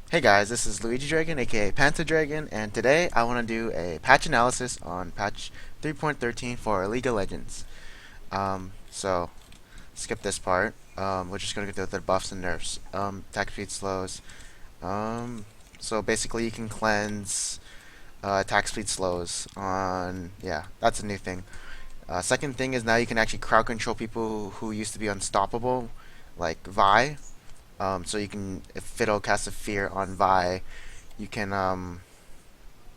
Hey guys, this is Luigi Dragon, aka Panta Dragon, and today I want to do a patch analysis on patch 3.13 for League of Legends. So skip this part. We're just gonna go through the buffs and nerfs. Attack speed slows. Um, so basically you can cleanse attack speed slows on, yeah, that's a new thing. Second thing is now you can actually crowd control people who used to be unstoppable, like Vi. So you can, if Fiddle casts a fear on Vi, you can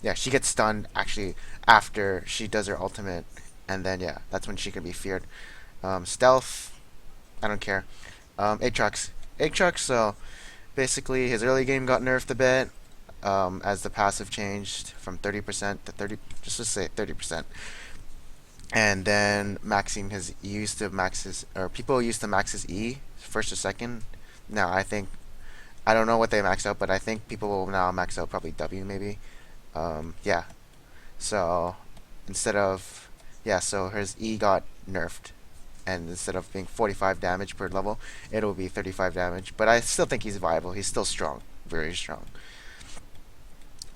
yeah, she gets stunned actually after she does her ultimate, and then yeah, that's when she can be feared. Stealth, I don't care. Aatrox, so basically his early game got nerfed a bit, as the passive changed from 30% to 30, just to say 30%. And then maxing his, used to max his, or people used to max his E first or second. Now I don't know what they max out, but I think people will now max out probably W maybe. Yeah. So instead of, yeah, so his E got nerfed, and instead of being 45 damage per level, it'll be 35 damage. But I still think he's viable. He's still strong, very strong.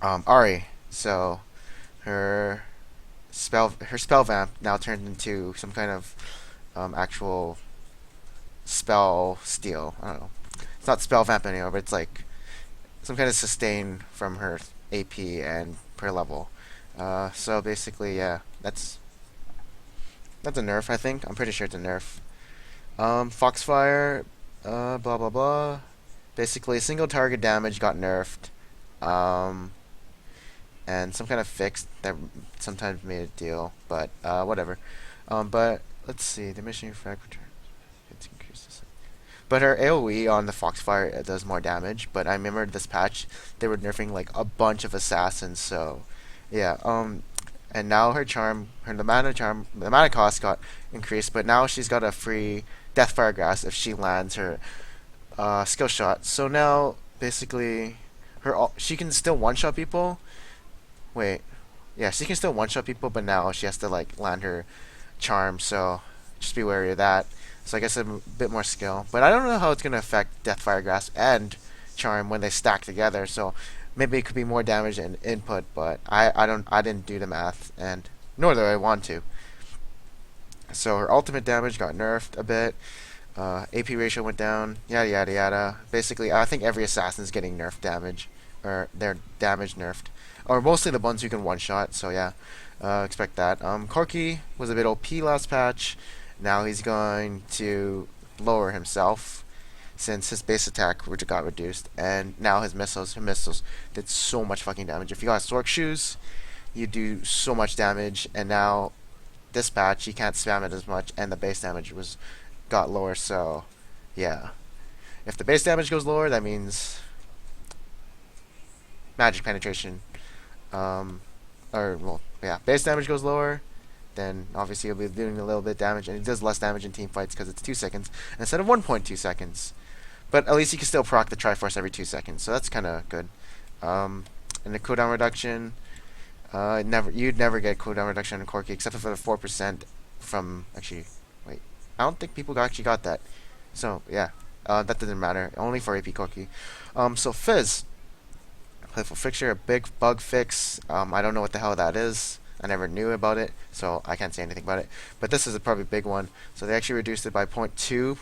Ari. So her spell vamp now turned into some kind of actual spell steal. I don't know. It's not spell vamp anymore, but it's like some kind of sustain from her AP and per level. So basically, yeah, that's a nerf. I think I'm pretty sure it's a nerf. Foxfire, blah blah blah. Basically, single target damage got nerfed, um, and some kind of fix that sometimes made a deal, but whatever. But let's see, the mission effect return. It's increased. But her AoE on the Foxfire does more damage. But I remember this patch they were nerfing like a bunch of assassins. So yeah. And now her charm, the mana cost got increased. But now she's got a free Deathfire Grass if she lands her skill shot. So now basically she can still one shot people. Wait, yeah, she can still one shot people, but now she has to like land her charm. So just be wary of that. So I guess a bit more skill, but I don't know how it's gonna affect Deathfire Grasp and Charm when they stack together. So maybe it could be more damage and input, but I didn't do the math, and nor do I want to. So her ultimate damage got nerfed a bit. AP ratio went down. Yada yada yada. Basically, I think every assassin's getting nerfed damage, or their damage nerfed, or mostly the ones who can one shot. So yeah, expect that. Corki was a bit OP last patch. Now he's going to lower himself since his base attack got reduced, and now his missiles did so much fucking damage. If you got Stork Shoes, you do so much damage, and now this patch he can't spam it as much, and the base damage got lower. So yeah, if the base damage goes lower, that means magic penetration. Or well, yeah, base damage goes lower, then obviously you'll be doing a little bit of damage, and it does less damage in team fights because it's 2 seconds instead of 1.2 seconds. But at least you can still proc the Triforce every 2 seconds, so that's kind of good. And the cooldown reduction, you'd never get cooldown reduction in Corki except for the 4% from actually. Wait, I don't think people actually got that. So yeah, that doesn't matter. Only for AP Corki. So Fizz, Playful Fixture, a big bug fix. I don't know what the hell that is. I never knew about it, so I can't say anything about it. But this is a probably big one. So they actually reduced it by 0.2,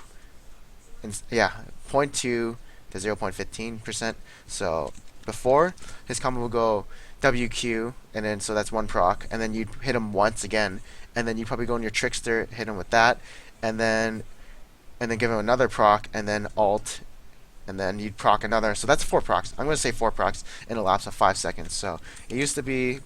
yeah, 0.2 to 0.15%. So before, his combo would go WQ, and then so that's one proc, and then you'd hit him once again, and then you'd probably go in your Trickster, hit him with that, and then give him another proc, and then alt, and then you'd proc another. So that's 4 procs. I'm going to say 4 procs in a lapse of 5 seconds. So it used to be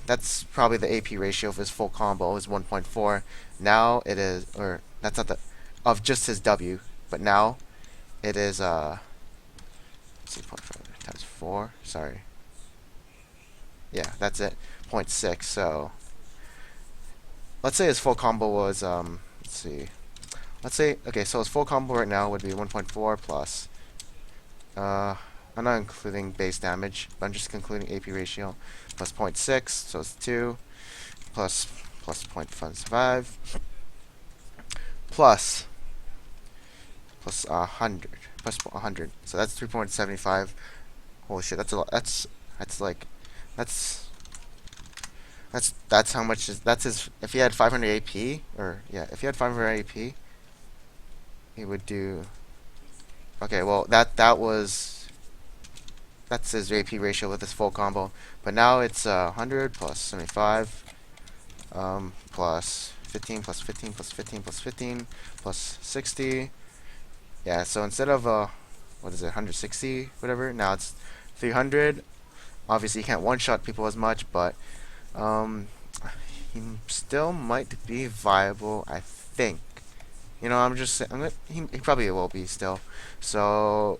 that's probably the AP ratio of his full combo is 1.4. Now it is, or that's not the of just his W, but now it is let's see, 0.4 times 4. Sorry, yeah, that's it, 0.6. So let's say his full combo was let's see, let's say okay, so his full combo right now would be 1.4 plus I'm not including base damage, but I'm just including AP ratio plus 0.6, so it's 2 plus 0.5 plus 100. plus 100. So that's 3.75. Holy shit, that's a lot. That's like that's that's how much is that's his. If he had 500 AP, or yeah, if he had 500 AP, he would do. Okay, well that's his AP ratio with his full combo. But now it's 100 plus 75, plus 15 plus 15 plus 15 plus 15 plus 60. Yeah, so instead of what is it, 160, whatever, now it's 300. Obviously, you can't one-shot people as much, but um, he still might be viable, I think. I'm just saying, he probably will be still. So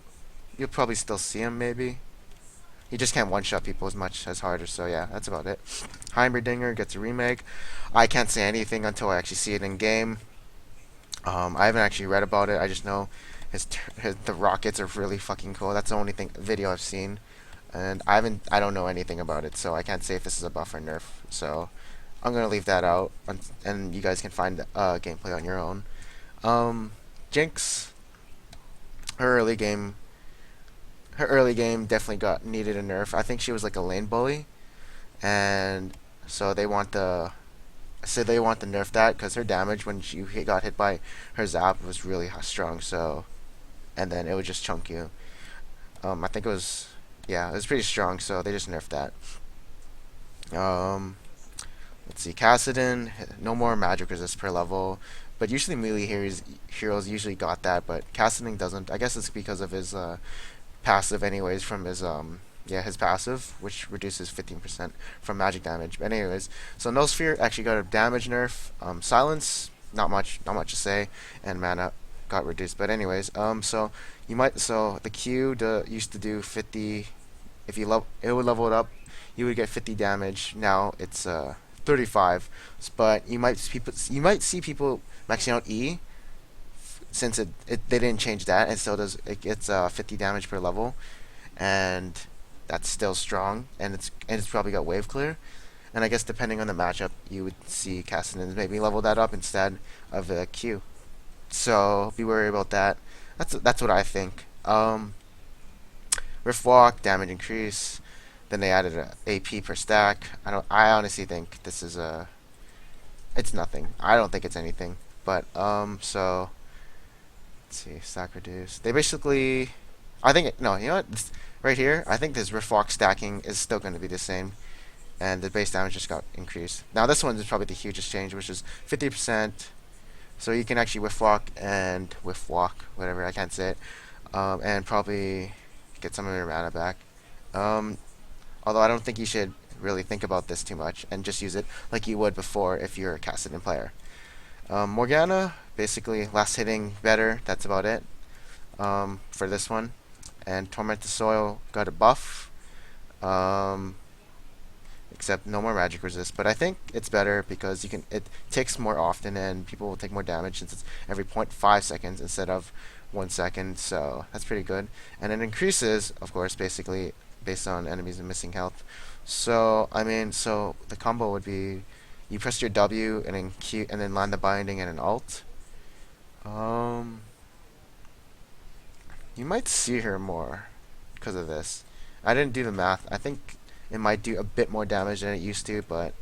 you'll probably still see him maybe. He just can't one-shot people as much as harder. So yeah, that's about it. Heimerdinger gets a remake. I can't say anything until I actually see it in game. I haven't actually read about it. I just know the rockets are really fucking cool. That's the only video I've seen, and I don't know anything about it, so I can't say if this is a buff or nerf. So I'm gonna leave that out, and you guys can find gameplay on your own. Jinx, her early game, her early game definitely needed a nerf. I think she was like a lane bully, and so they want to nerf that because her damage when she got hit by her zap was really strong. So, and then it would just chunk you. I think it was, yeah, it was pretty strong. So they just nerfed that. Um, let's see, Kassadin, no more magic resist per level, but usually melee heroes usually got that, but Kassadin doesn't. I guess it's because of his passive anyways from his his passive, which reduces 15% from magic damage. But anyways, so No Sphere actually got a damage nerf. Silence, not much to say, and mana got reduced. But anyways, so the used to do 50. If it would level it up, you would get 50 damage. Now it's 35. But you might see people maxing out E, since they didn't change that, and still does it gets 50 damage per level, and that's still strong, and it's probably got wave clear. And I guess depending on the matchup, you would see Kassadin maybe level that up instead of a Q. So be wary about that. That's what I think. Rift Walk, damage increase. Then they added a AP per stack. I honestly think this is it's nothing. I don't think it's anything. But so let's see, stack reduce. They basically, I think no, you know what? Right here, I think this rift walk stacking is still going to be the same, and the base damage just got increased. Now this one is probably the hugest change, which is 50%. So you can actually whiff walk, whatever, I can't say it, and probably get some of your mana back. Um, Although I don't think you should really think about this too much and just use it like you would before if you're a Kassadin player. Morgana, basically last hitting better. That's about it for this one. And Tormented Soil got a buff, um, except no more magic resist. But I think it's better because it ticks more often and people will take more damage since it's every 0.5 seconds instead of 1 second. So that's pretty good. And it increases, of course, basically based on enemies and missing health. So so the combo would be you press your W and then Q and then land the binding and an alt. You might see her more because of this. I didn't do the math. I think it might do a bit more damage than it used to, but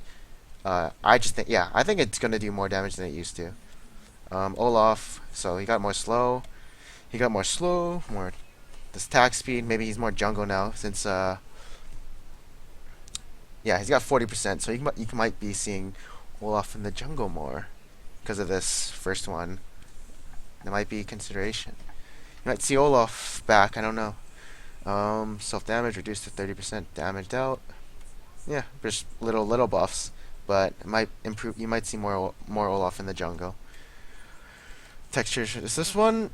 I just think, yeah, I think it's gonna do more damage than it used to. Olaf, so he got more slow. More this attack speed. Maybe he's more jungle now since yeah, he's got 40%. So you might be seeing Olaf in the jungle more because of this first one. That might be consideration. You might see Olaf back. I don't know. Self damage reduced to 30%. Damage dealt. Yeah, just little buffs, but it might improve. You might see more Olaf in the jungle. Textures. Is this one?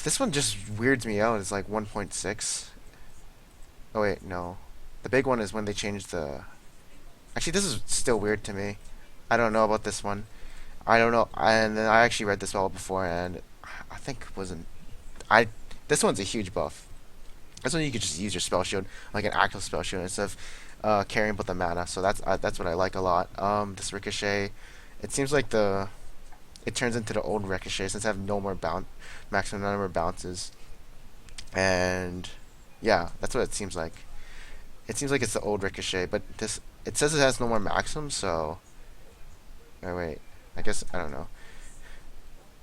This one just weirds me out. It's like 1.6. Oh wait, no. The big one is when they changed the. Actually, this is still weird to me. I don't know about this one. I don't know. And then I actually read this all before, and I think it wasn't. I. This one's a huge buff. This one you could just use your spell shield like an actual spell shield instead of carrying both the mana. So that's what I like a lot. This ricochet. It seems like it turns into the old ricochet since I have no more maximum number of bounces. Yeah, that's what it seems like. It seems like it's the old Ricochet, but this it says it has no more Maxim, so oh wait, I guess I don't know.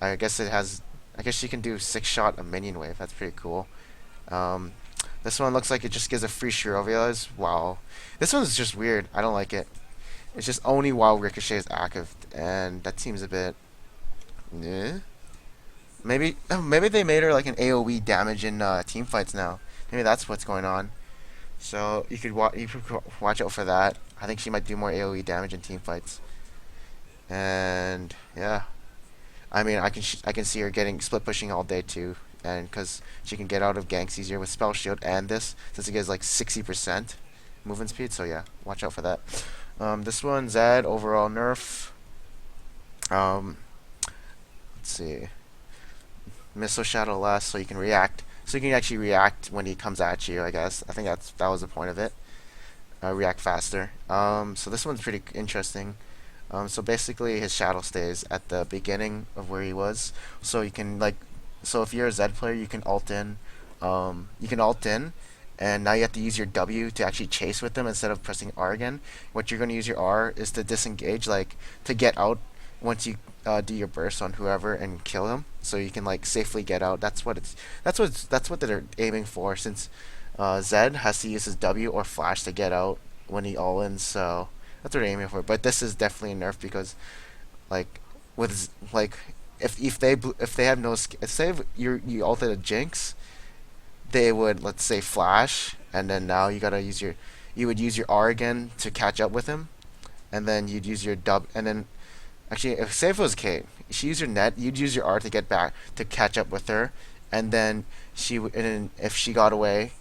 I guess it has. I guess she can do 6 shot a minion wave. That's pretty cool. Um, this one looks like it just gives a free Shirovias. Wow, this one's just weird. I don't like it. It's just only while Ricochet is active, and that seems a bit. Eh? Maybe maybe they made her like an AOE damage in team fights now. Maybe that's what's going on. So you could watch out for that. I think she might do more AOE damage in team fights. And yeah, I mean I can see her getting split pushing all day too, and because she can get out of ganks easier with spell shield and this since it gives like 60% movement speed. So yeah, watch out for that. This one Zed overall nerf. Um, let's see. Missile Shadow less, so you can react. So you can actually react when he comes at you. I guess I think that was the point of it. React faster. So this one's pretty interesting. So basically, his shadow stays at the beginning of where he was. So you can like, so if you're a Zed player, you can ult in. You can ult in, and now you have to use your W to actually chase with them instead of pressing R again. What you're going to use your R is to disengage, like to get out once you do your burst on whoever and kill him, so you can like safely get out. That's what they're aiming for. Since Zed has to use his W or flash to get out when he all in, so that's what they're aiming for. But this is definitely a nerf because like like if they have no if say you ulted a Jinx, they would let's say flash, and then now you would use your R again to catch up with him, and then you'd use your dub, and then actually if say if it was Kate, she used your net, you'd use your R to get back to catch up with her, and then and then if she got away,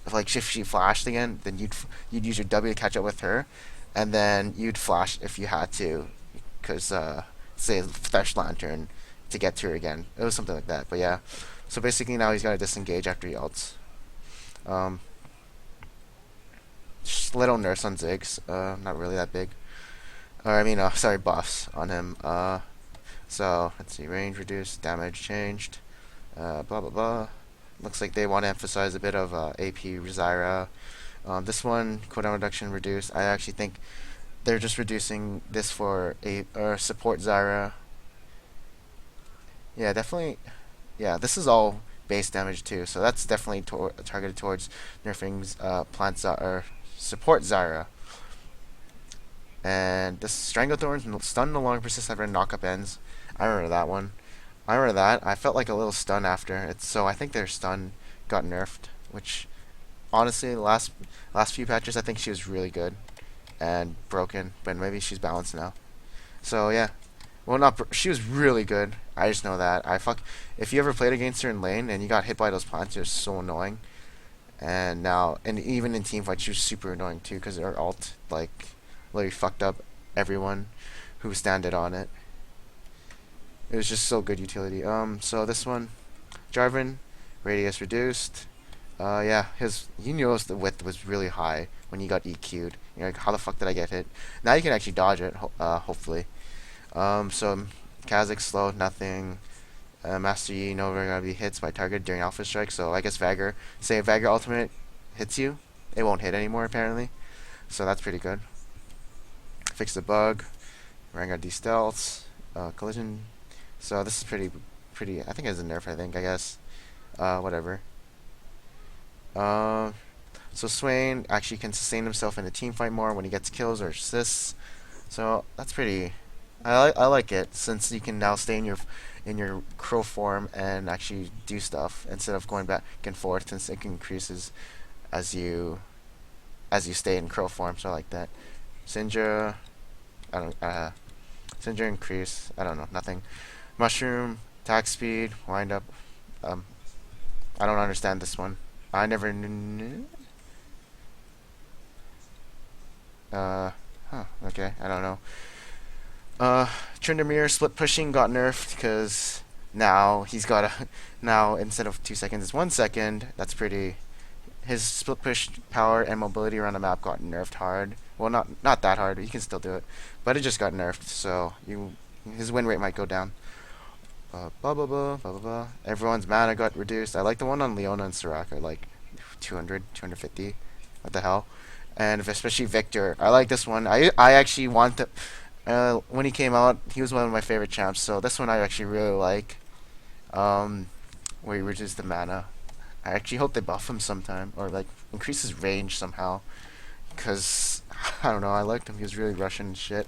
if she flashed again, then you'd use your W to catch up with her, and then you'd flash if you had to, because say Flash Lantern to get to her again. It was something like that. But yeah, so basically now he's got to disengage after he ults. Um, just little nurse on Ziggs. Not really that big. Or I mean, sorry, buffs on him. So let's see, range reduced, damage changed. Blah blah blah. Looks like they want to emphasize a bit of AP Zyra. This one, cooldown reduction reduced. I actually think they're just reducing this for a support Zyra. Yeah, definitely. Yeah, this is all base damage too, so that's definitely targeted towards nerfing plant or support Zyra. And this Stranglethorn's stun no longer persists after knock-up ends. I remember that one. I remember that. I felt like a little stun after it, so I think their stun got nerfed. Which, honestly, last few patches, I think she was really good and broken, but maybe she's balanced now. So yeah, well, she was really good. I just know that. If you ever played against her in lane and you got hit by those plants, you're so annoying. And even in team fights, she was super annoying too because her ult literally fucked up everyone who standed on it. It was just so good utility. So this one, Jarvan, radius reduced. Yeah, you noticed the width was really high when you got EQ'd. You're like, how the fuck did I get hit? Now you can actually dodge it, hopefully. So Kha'Zix slow, nothing. Master Yi, no, we're gonna be hits by target during Alpha Strike. So I guess say if Vagger ultimate hits you, it won't hit anymore apparently. So that's pretty good. Fix the bug. Rengar de-stealths. Collision. So this is pretty. I think it's a nerf. I guess. Whatever. So Swain actually can sustain himself in a team fight more when he gets kills or assists. So that's pretty. I like it since you can now stay in your crow form and actually do stuff instead of going back and forth, since it increases as you stay in crow form. So I like that. Syndra, I don't Syndra increase. I don't know, nothing. Mushroom, attack speed, wind up. I don't understand this one. I never knew. Okay, I don't know. Tryndamere split pushing got nerfed because now he's got now instead of 2 seconds, it's 1 second. That's pretty. His split push power and mobility around the map got nerfed hard. Well, not that hard. He can still do it, but it just got nerfed. So his win rate might go down. Blah blah blah blah blah blah. Everyone's mana got reduced. I like the one on Leona and Soraka. Like 200, 250. What the hell? And especially Victor. I like this one. I actually want to. When he came out, he was one of my favorite champs. So this one I actually really like. Um, where he reduces the mana. I actually hope they buff him sometime or like increase his range somehow. Cause I don't know. I liked him. He was really rushing and shit.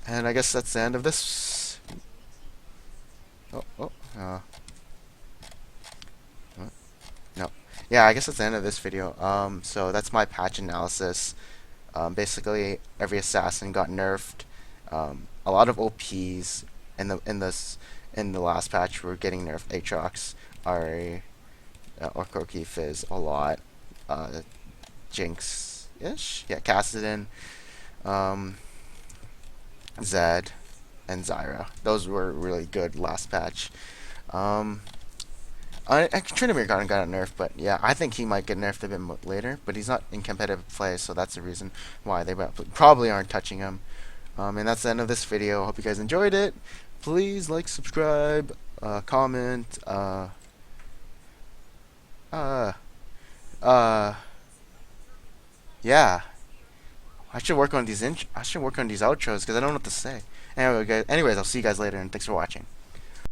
And I guess that's the end of this. Oh, oh, what? No. Yeah, I guess that's the end of this video. So that's my patch analysis. Basically, every assassin got nerfed. A lot of OPs in the last patch were getting nerfed. Aatrox, Ari, Orkoki, Fizz a lot. Jinx ish. Yeah, Kassadin, um, Zed, and Zyra. Those were really good last patch. Um, Trinamir got nerfed, but yeah, I think he might get nerfed a bit later. But he's not in competitive play, so that's the reason why they probably aren't touching him. And that's the end of this video. Hope you guys enjoyed it. Please like, subscribe, comment. Uh, uh, yeah. I should work on these I should work on these outros because I don't know what to say. Anyway, guys. Anyways, I'll see you guys later, and thanks for watching.